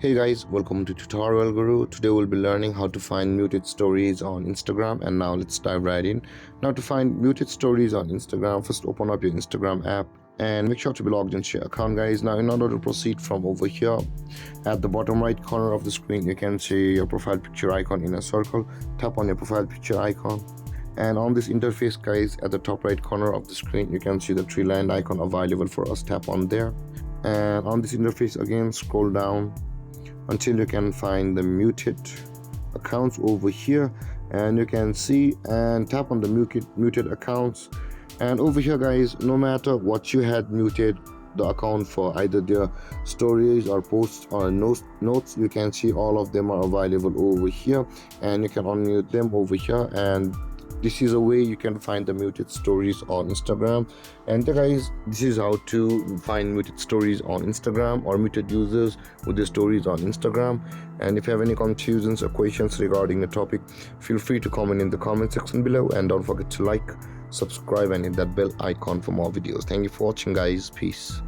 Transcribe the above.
Hey guys, welcome to Tutorial Guru. Today we'll be learning how to find muted stories on Instagram, and now let's dive right in. Now to find muted stories on Instagram, first open up your Instagram app and make sure to be logged into your account, guys. Now in order to proceed from over here, at the bottom right corner of the screen you can see your profile picture icon in a circle. Tap on your profile picture icon, and on this interface, guys, at the top right corner of the screen you can see the three line icon available for us. Tap on there, and on this interface again scroll down until you can find the muted accounts over here, and you can see and tap on the muted accounts. And over here, guys, no matter what you had muted the account for, either their stories or posts or notes, you can see all of them are available over here, and you can unmute them over here. And this is a way you can find the muted stories on Instagram. And guys, this is how to find muted stories on Instagram or muted users with their stories on Instagram. And if you have any confusions or questions regarding the topic, feel free to comment in the comment section below, and don't forget to like, subscribe and hit that bell icon for more videos. Thank you for watching, guys. Peace.